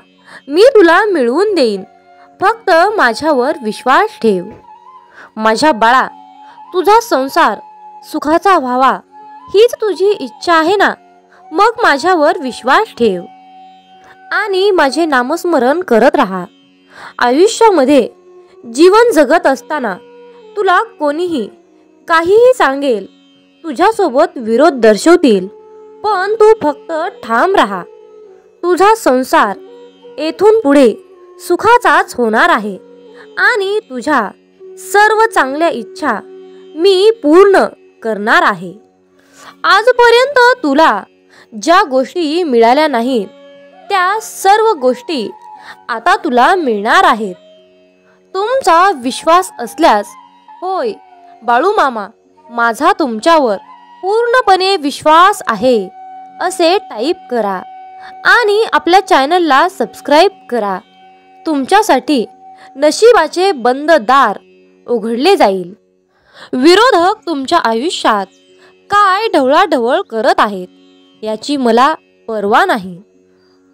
मी तुला मिळवून देईन. फक्त माझ्यावर विश्वास ठेव. माझ्या बाळा, तुझा संसार सुखाचा व्हावा हीच तुझी इच्छा आहे ना? मग माझ्यावर विश्वास ठेव आणि माझे नामस्मरण करत राहा. आयुष्यामध्ये जीवन जगत असताना तुला कोणीही काहीही सांगेल, तुझ्यासोबत विरोध दर्शवतील, पण तू फक्त ठाम राहा. तुझा संसार येथून पुढे सुखाचाच होणार आहे आणि तुझ्या सर्व चांगल्या इच्छा मी पूर्ण करणार आहे. आजपर्यंत तुला ज्या गोष्टी मिळाल्या नाहीत त्या सर्व गोष्टी आता तुला मिळणार आहेत. तुमचा विश्वास असल्यास, होय बाळू मामा, माझा तुमच्यावर पूर्णपणे विश्वास आहे असे टाईप करा आणि आपल्या चॅनलला सबस्क्राईब करा. तुमच्यासाठी नशिबाचे बंद दार उघडले जाईल. विरोधक तुमच्या आयुष्यात काय ढवळाढवळ करत आहेत याची मला पर्वा नाही,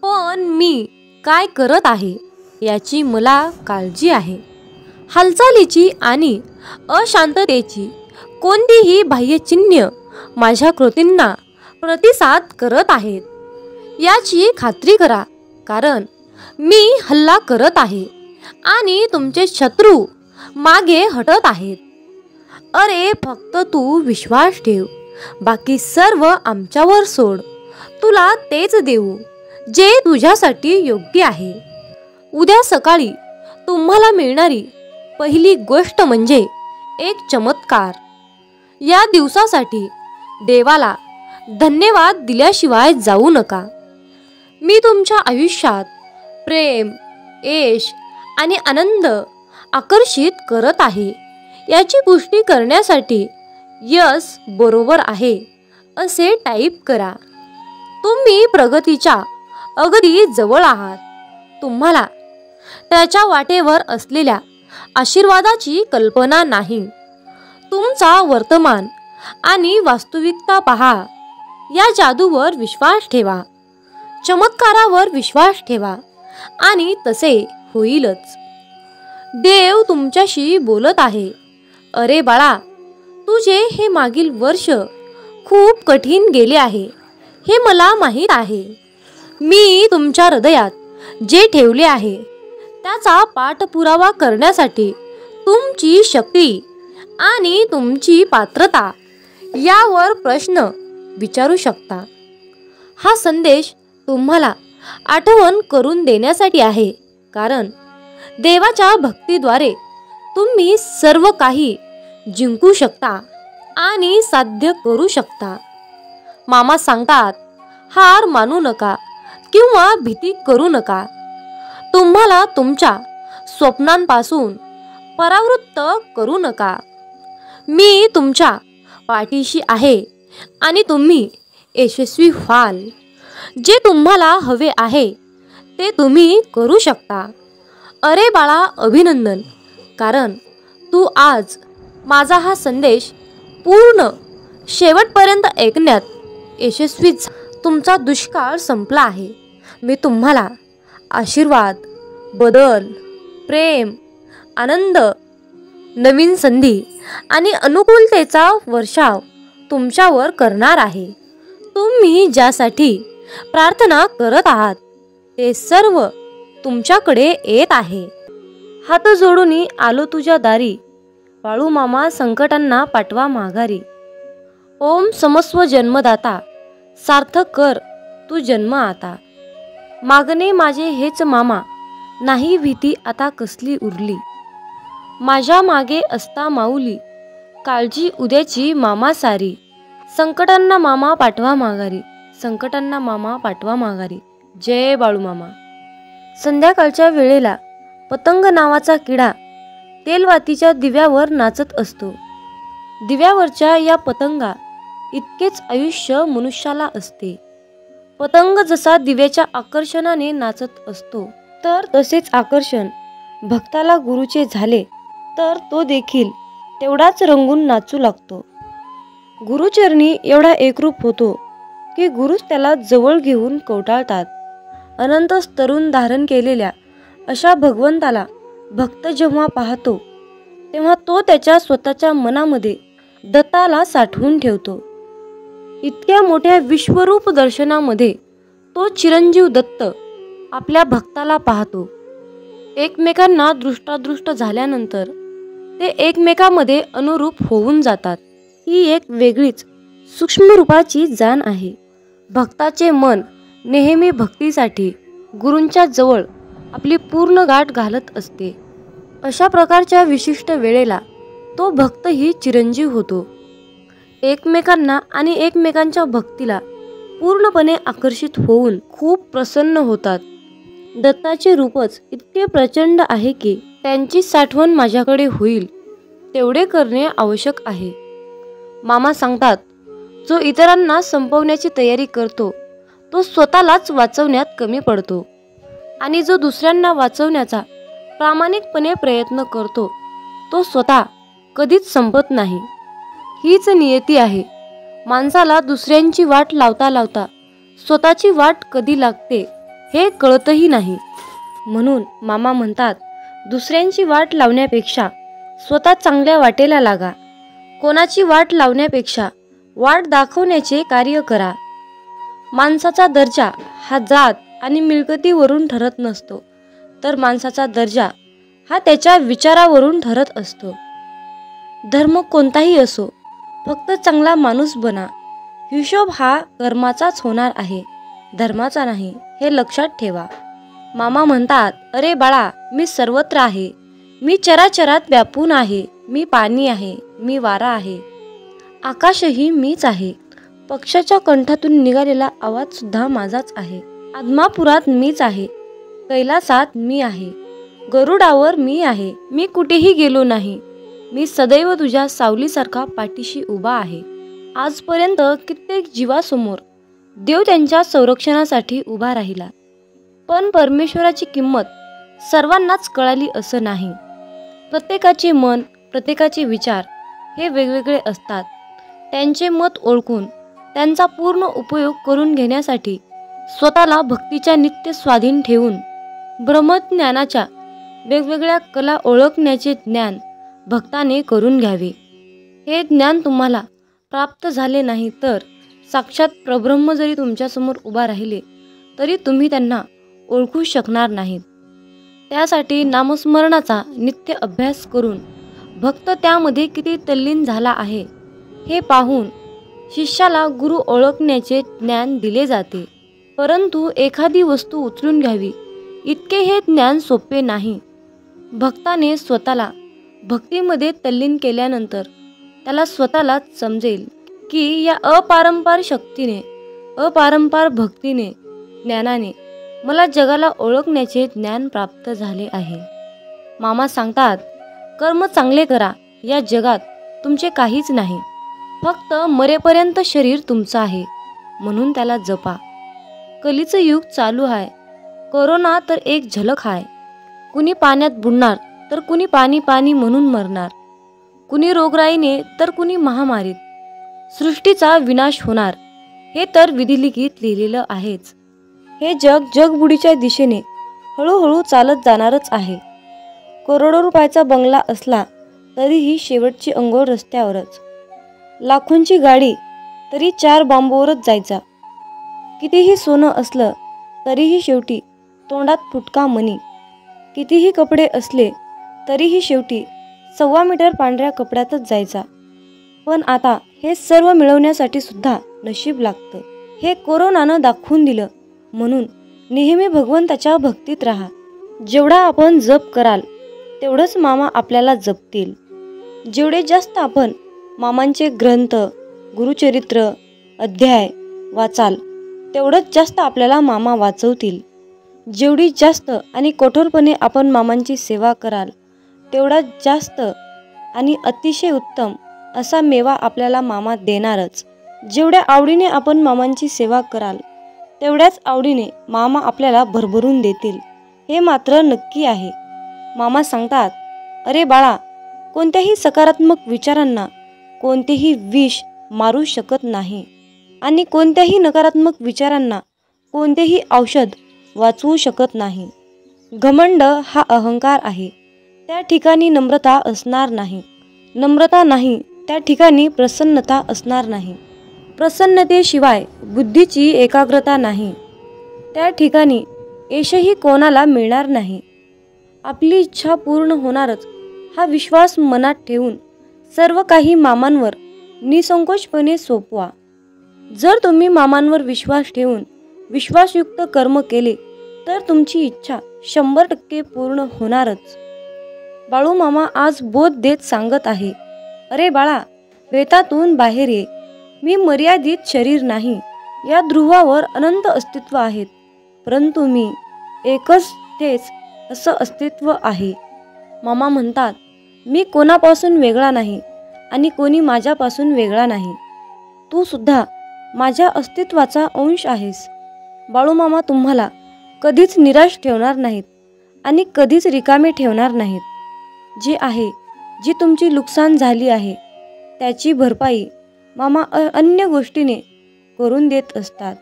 पण मी काय करत आहे याची मला काळजी आहे. हालचालीची आणि अशांततेची कोणतीही बाह्यचिन्ह माझ्या कृतींना प्रतिसाद करत आहेत याची खात्री करा, कारण मी हल्ला करत आहे आणि तुमचे शत्रू मागे हटत आहेत. अरे फक्त तू विश्वास ठेव, बाकी सर्व आमच्यावर सोड. तुला तेच देऊ जे तुझ्यासाठी योग्य आहे. उद्या सकाळी तुम्हाला मिळणारी पहिली गोष्ट म्हणजे एक चमत्कार. या दिवसासाठी देवाला धन्यवाद दिल्याशिवाय जाऊ नका. मी तुमच्या आयुष्यात प्रेम, यश आणि आनंद आकर्षित करत आहे याची पुष्टी करण्यासाठी यस बरोबर आहे असे टाईप करा. तुम्ही प्रगतीच्या अगदी जवळ आहात. तुम्हाला त्याच्या वाटेवर असलेल्या आशीर्वादाची कल्पना नाही. तुमचा वर्तमान आणि वास्तविकता पहा. या जादूवर विश्वास ठेवा, चमत्कारावर विश्वास ठेवा आणि तसे होईलच. देव तुमच्याशी बोलत आहे. अरे बाळा, तुझे हे मागील वर्ष खूप कठीण गेले आहे हे मला माहीत आहे. मी तुमच्या हृदयात जे ठेवले आहे त्याचा पाठपुरावा करण्यासाठी तुमची शक्ती आणि तुमची पात्रता यावर प्रश्न विचारू शकता. हा संदेश तुम्हाला आठवण करून देण्यासाठी आहे, कारण देवाच्या भक्तीद्वारे तुम्ही सर्व काही जिंकू शकता आणि साध्य करू शकता. मामा सांगतात, हार मानू नका किंवा भीती करू नका. तुम्हाला तुमच्या स्वप्नांपासून परावृत्त करू नका. मी तुमच्या पाठीशी आहे आणि तुम्ही यशस्वी व्हाल. जे तुम्हाला हवे आहे ते तुम्ही करू शकता. अरे बाळा, अभिनंदन, कारण तू आज माझा हा संदेश पूर्ण शेवटपर्यंत ऐकण्यात यशस्वी झाला. तुमचा दुष्काळ संपला आहे. मी तुम्हाला आशीर्वाद, बदल, प्रेम, आनंद, नवीन संधी आणि अनुकूलतेचा वर्षाव तुमच्यावर करणार आहे. तुम्ही ज्यासाठी प्रार्थना करत आहात ते सर्व तुमच्याकडे येत आहे. हात जोडून आलो तुझ्या दारी, बाळू मामा संकटांना पाठवा माघारी. ओम समस्व जन्मदाता, सार्थक कर तू जन्म आता. मागणे माझे हेच मामा, नाही भीती आता कसली उरली. माझ्या मागे असता माऊली, काळजी उद्याची मामा सारी. संकटांना मामा पाठवा माघारी, संकटांना मामा पाठवा माघारी. जय बाळू मामा. संध्याकाळच्या वेळेला पतंग नावाचा किडा तेलवातीच्या दिव्यावर नाचत असतो. दिव्यावरच्या या पतंगा इतकेच आयुष्य मनुष्याला असते. पतंग जसा दिव्याच्या आकर्षणाने नाचत असतो, तर तसेच आकर्षण भक्ताला गुरुचे झाले तर तो देखील तेवढाच रंगून नाचू लागतो. गुरुचरणी एवढा एकरूप होतो की गुरुच त्याला जवळ घेऊन कवटाळतात. अनंत तरुण धारण केलेल्या अशा भगवंताला भक्त जेव्हा पाहतो तेव्हा तो त्याच्या स्वतःच्या मनामध्ये दत्ताला साठवून ठेवतो. इतक्या मोठ्या विश्वरूप दर्शनामध्ये तो चिरंजीव दत्त आपल्या भक्ताला पाहतो. एकमेकांना दृष्टादृष्ट झाल्यानंतर ते एकमेकांमध्ये अनुरूप होऊन जातात. ही एक वेगळीच सूक्ष्म रूपाची जाण आहे. भक्ताचे मन नेहमी भक्तीसाठी गुरूंच्या जवळ आपली पूर्ण गाठ घालत असते. अशा प्रकारच्या विशिष्ट वेळेला तो भक्तही चिरंजीव होतो. एकमेकांना आणि एकमेकांच्या भक्तीला पूर्णपणे आकर्षित होऊन खूप प्रसन्न होतात. दत्ताचे रूपच इतके प्रचंड आहे की त्यांची साठवण माझ्याकडे होईल तेवढे करणे आवश्यक आहे. मामा सांगतात, जो इतरांना संपवण्याची तयारी करतो तो स्वतःलाच वाचवण्यात कमी पडतो, आणि जो दुसऱ्यांना वाचवण्याचा प्रामाणिकपणे प्रयत्न करतो तो स्वतः कधीच संपत नाही. हीच नियती आहे. माणसाला दुसऱ्यांची वाट लावता लावता स्वतःची वाट कधी लागते हे कळतही नाही. म्हणून मामा म्हणतात, दुसऱ्यांची वाट लावण्यापेक्षा स्वतः चांगल्या वाटेला लागा. कोणाची वाट लावण्यापेक्षा वाट दाखवण्याचे कार्य करा. माणसाचा दर्जा हा जात आणि मिळकतीवरून ठरत नसतो, तर माणसाचा दर्जा हा त्याच्या विचारावरून ठरत असतो. धर्म कोणताही असो, फक्त चांगला माणूस बना. हिशोब हा कर्माचाच होणार आहे, धर्माचा नाही, हे लक्षात ठेवा. मामा म्हणतात, अरे बाळा, मी सर्वत्र आहे. मी चराचरात व्यापून आहे. मी पाणी आहे, मी वारा आहे, आकाशही मीच आहे. पक्षाच्या कंठातून निघालेला आवाज सुद्धा माझाच आहे. आदमापुरात मीच आहे, कैलासात मी आहे, गरुडावर मी आहे. मी कुठेही गेलो नाही. मी सदैव तुझ्या सावलीसारखा पाठीशी उभा आहे. आजपर्यंत कित्येक जीवासमोर देव त्यांच्या संरक्षणासाठी उभा राहिला, पण परमेश्वराची किंमत सर्वांनाच कळाली असं नाही. प्रत्येकाचे मन, प्रत्येकाचे विचार हे वेगवेगळे असतात. त्यांचे मत ओळखून त्यांचा पूर्ण उपयोग करून घेण्यासाठी स्वतःला भक्तीच्या नित्य स्वाधीन ठेवून ब्रह्मज्ञानाच्या वेगवेगळ्या कला ओळखण्याचे ज्ञान भक्ताने करून घ्यावे. हे ज्ञान तुम्हाला प्राप्त झाले नाही तर साक्षात परब्रह्म जरी तुमच्यासमोर उभा राहिले तरी तुम्ही त्यांना ओळखू शकणार नाहीत. त्यासाठी नामस्मरणाचा नित्य अभ्यास करून भक्त त्यामध्ये किती तल्लीन झाला आहे हे पाहून शिष्याला गुरु ओळखण्याचे ज्ञान दिले जाते. परंतु एखादी वस्तू उचलून घ्यावी इतके हे ज्ञान सोपे नाही. भक्ताने स्वतःला भक्तीमध्ये तल्लीन केल्यानंतर त्याला स्वतःलाच समजेल की या अपारंपार शक्तीने, अपारंपार भक्तीने, ज्ञानाने मला जगाला ओळखण्याचे ज्ञान प्राप्त झाले आहे. मामा सांगतात, कर्म चांगले करा. या जगात तुमचे काहीच नाही, फक्त मरेपर्यंत शरीर तुमचं आहे, म्हणून त्याला जपा. कलीचं युग चालू आहे. कोरोना तर एक झलक आहे. कुणी पाण्यात बुडणार तर कुणी पाणी पाणी म्हणून मरणार, कुणी रोगराईने तर कुणी महामारीत. सृष्टीचा विनाश होणार हे तर विधिलिखित लिहिलेलं आहेच. हे जग जगबुडीच्या दिशेने हळूहळू चालत जाणारच आहे. करोडो रुपयाचा बंगला असला तरीही शेवटची अंघोळ रस्त्यावरच. लाखोंची गाडी तरी 4 बांबूवरच जायचा. कितीही सोनं असलं तरीही शेवटी तोंडात फुटका मणी. कितीही कपडे असले तरीही शेवटी 1.25 मीटर पांढऱ्या कपड्यातच जायचा. पण आता हे सर्व मिळवण्यासाठी सुद्धा नशीब लागतं. हे कोरोनानं दाखवून दिलं. म्हणून नेहमी भगवंताच्या भक्तीत राहा. जेवढा आपण जप कराल तेवढंच मामा आपल्याला जपतील. जेवढे जास्त आपण मामांचे ग्रंथ, गुरुचरित्र, अध्याय वाचाल तेवढंच जास्त आपल्याला मामा वाचवतील. जेवढी जास्त आणि कठोरपणे आपण मामांची सेवा कराल तेवढा जास्त आणि अतिशय उत्तम असा मेवा आपल्याला मामा देणारच. जेवढ्या आवडीने आपण मामांची सेवा कराल तेवढ्याच आवडीने मामा आपल्याला भरभरून देतील, हे मात्र नक्की आहे. मामा सांगतात, अरे बाळा, कोणत्याही सकारात्मक विचारांना कोणतेही विष मारू शकत नाही आणि कोणत्याही नकारात्मक विचारांना कोणतेही औषध वाचवू शकत नाही. घमंड हा अहंकार आहे, त्या ठिकाणी नम्रता असणार नाही. नम्रता नाही त्या ठिकाणी प्रसन्नता असणार नाही. प्रसन्नतेशिवाय बुद्धीची एकाग्रता नाही, त्या ठिकाणी यशही कोणाला मिळणार नाही. आपली इच्छा पूर्ण होणारच हा विश्वास मनात ठेवून सर्व काही मामांवर निसंकोचपणे सोपवा. जर तुम्ही मामांवर विश्वास ठेवून विश्वासयुक्त कर्म केले तर तुमची इच्छा 100% पूर्ण होणारच. बाळू मामा आज बोध देत सांगत आहे, अरे बाळा, वेतातून बाहेर ये. मी मर्यादित शरीर नाही. या ध्रुवावर अनंत अस्तित्व आहेत, परंतु मी एकच तेच असं अस्तित्व आहे. मामा म्हणतात, मी कोणापासून वेगळा नाही आणि कोणी माझ्यापासून वेगळा नाही. तू सुद्धा माझ्या अस्तित्वाचा अंश आहेस. बाळूमामा तुम्हाला कधीच निराश ठेवणार नाहीत आणि कधीच रिकामे ठेवणार नाहीत. जे आहे, जी तुमची नुकसान झाली आहे त्याची भरपाई मामा अन्य गोष्टीने करून देत असतात.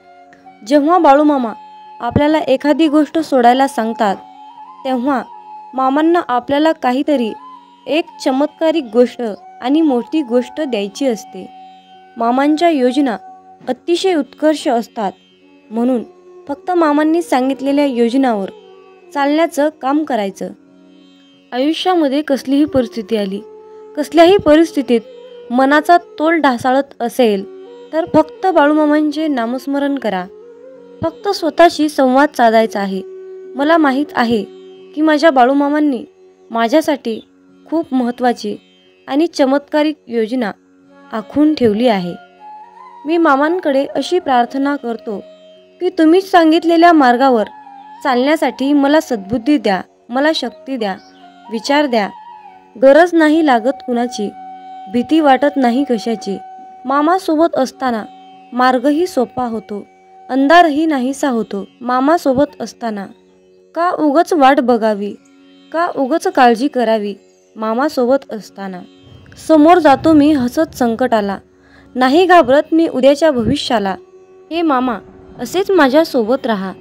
जेव्हा बाळूमामा आपल्याला एखादी गोष्ट सोडायला सांगतात तेव्हा मामांना आपल्याला काहीतरी एक चमत्कारिक गोष्ट आणि मोठी गोष्ट द्यायची असते. मामांच्या योजना अतिशय उत्कर्ष असतात, म्हणून फक्त मामांनी सांगितलेल्या योजनावर चालण्याचं काम करायचं. आयुष्यामध्ये कसलीही परिस्थिती आली, कसल्याही परिस्थितीत मनाचा तोल ढासाळत असेल तर फक्त बाळूमामांचे नामस्मरण करा. फक्त स्वतःशी संवाद साधायचा आहे. मला माहीत आहे की माझ्या बाळूमामांनी माझ्यासाठी खूप महत्त्वाची आणि चमत्कारिक योजना आखून ठेवली आहे. मी मामांकडे अशी प्रार्थना करतो की तुम्ही सांगितलेल्या मार्गावर चालण्यासाठी मला सद्बुद्धी द्या, मला शक्ती द्या, विचार द्या. गरज नाही लागत कुणाची, भीती वाटत नाही कशाची. मामासोबत असताना मार्गही सोपा होतो, अंधारही नाहीसा होतो. मामासोबत असताना का उगच वाट बघावी, का उगच काळजी करावी. मामासोबत असताना समोर जातो मी हसत संकटाला, नाही घाबरत मी उद्याच्या भविष्याला. हे मामा असेच माझ्यासोबत राहा,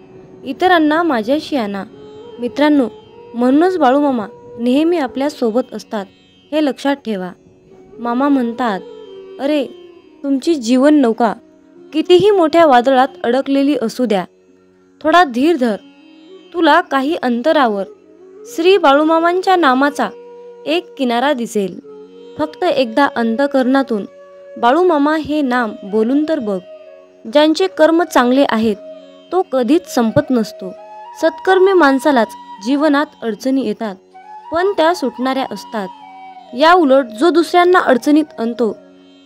इतरांना माझ्याशी आणा. मित्रांनो, म्हणूनच बाळूमामा नेहमी आपल्या सोबत असतात, हे लक्षात ठेवा. मामा म्हणतात, अरे तुमची जीवन नौका कितीही मोठ्या वादळात अडकलेली असू द्या, थोडा धीर धर. तुला काही अंतरावर श्री बाळूमामांच्या नामाचा एक किनारा दिसेल. फक्त एकदा अंतःकरणातून बाळूमामा हे नाम बोलून तर बघ. ज्यांचे कर्म चांगले आहेत तो कधीच संपत नसतो. सत्कर्मी माणसालाच जीवनात अडचणी येतात, पण त्या सुटणाऱ्या असतात. या उलट जो दुसऱ्यांना अडचणीत आणतो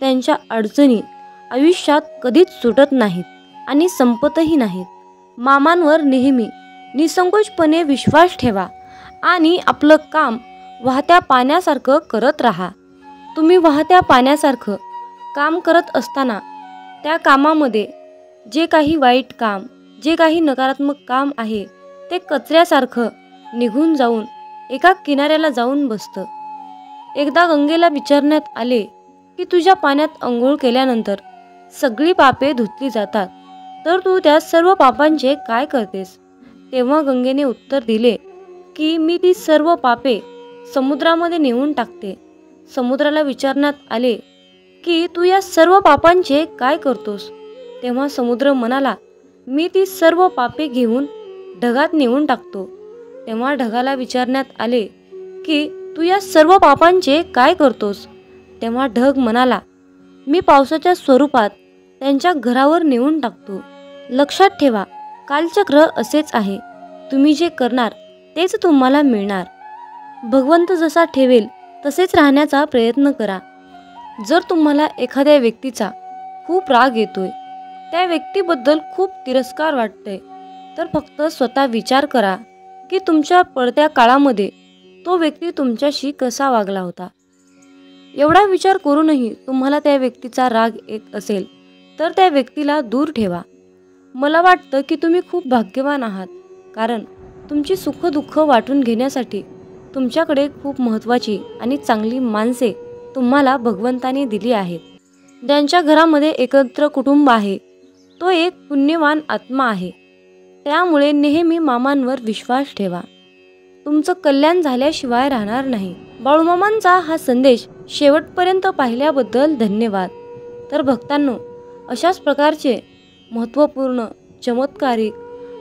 त्यांच्या अडचणी आयुष्यात कधीच सुटत नाहीत आणि संपतही नाहीत. मामांवर नेहमी निसंकोचपणे विश्वास ठेवा आणि आपलं काम वाहत्या पाण्यासारखं करत राहा. तुम्ही वाहत्या पाण्यासारखं काम करत असताना त्या कामामध्ये जे काही वाईट काम, जे काही नकारात्मक काम आहे ते कचऱ्यासारखं निघून जाऊन एका किनाऱ्याला जाऊन बसतं. एकदा गंगेला विचारण्यात आले की तुझ्या पाण्यात अंघोळ केल्यानंतर सगळी पापे धुतली जातात, तर तू त्या सर्व पापांचे काय करतेस? तेव्हा गंगेने उत्तर दिले की मी ती सर्व पापे समुद्रामध्ये नेऊन टाकते. समुद्राला विचारण्यात आले की तू या सर्व पापांचे काय करतोस? तेव्हा समुद्र म्हणाला, मी ती सर्व पापे घेऊन ढगात नेऊन टाकतो. तेव्हा ढगाला विचारण्यात आले की तू या सर्व पापांचे काय करतोस? तेव्हा ढग म्हणाला, मी पावसाच्या स्वरूपात त्यांच्या घरावर नेऊन टाकतो. लक्षात ठेवा, कालचक्र असेच आहे. तुम्ही जे करणार तेच तुम्हाला मिळणार. भगवंत जसा ठेवेल तसेच राहण्याचा प्रयत्न करा. जर तुम्हाला एखाद्या व्यक्तीचा खूप राग येतोय, त्या व्यक्तीबद्दल खूप तिरस्कार वाटतंय, तर फक्त स्वतः विचार करा की तुमच्या पडत्या काळामध्ये तो व्यक्ती तुमच्याशी कसा वागला होता. एवढा विचार करूनही तुम्हाला त्या व्यक्तीचा राग येत असेल तर त्या व्यक्तीला दूर ठेवा. मला वाटतं की तुम्ही खूप भाग्यवान आहात, कारण तुमची सुखदुःख वाटून घेण्यासाठी तुमच्याकडे खूप महत्त्वाची आणि चांगली माणसे तुम्हाला भगवंताने दिली आहेत. ज्यांच्या घरामध्ये एकत्र कुटुंब आहे तो एक पुण्यवान आत्मा आहे. त्यामुळे नेहमी मामांवर विश्वास ठेवा. तुमचं कल्याण झाल्याशिवाय राहणार नाही. बाळूमामांचा हा संदेश शेवटपर्यंत पाहिल्याबद्दल धन्यवाद. तर भक्तांनो, अशाच प्रकारचे महत्त्वपूर्ण, चमत्कारिक,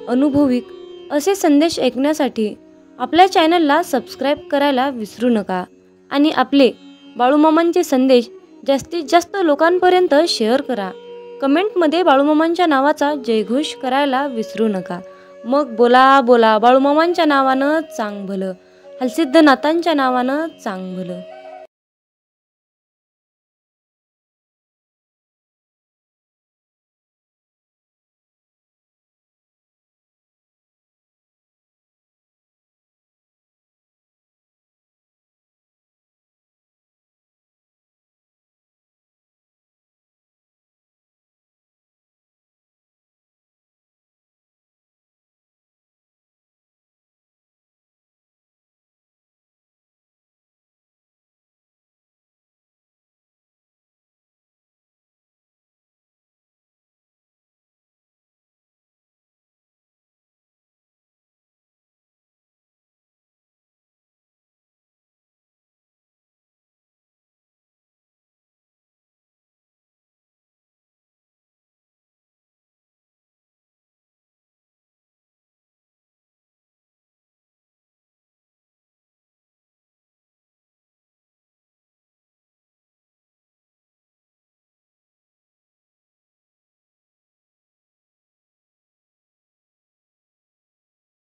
अनुभविक असे संदेश ऐकण्यासाठी आपल्या चॅनलला सबस्क्राईब करायला विसरू नका आणि आपले बाळूमामांचे संदेश जास्तीत जास्त लोकांपर्यंत शेअर करा. कमेंटमध्ये बाळूमामांच्या नावाचा जयघोष करायला विसरू नका. मग बोला बोला बाळूमामांच्या नावानं चांग भलं, हलसिद्धनाथांच्या नावानं चांग भलं.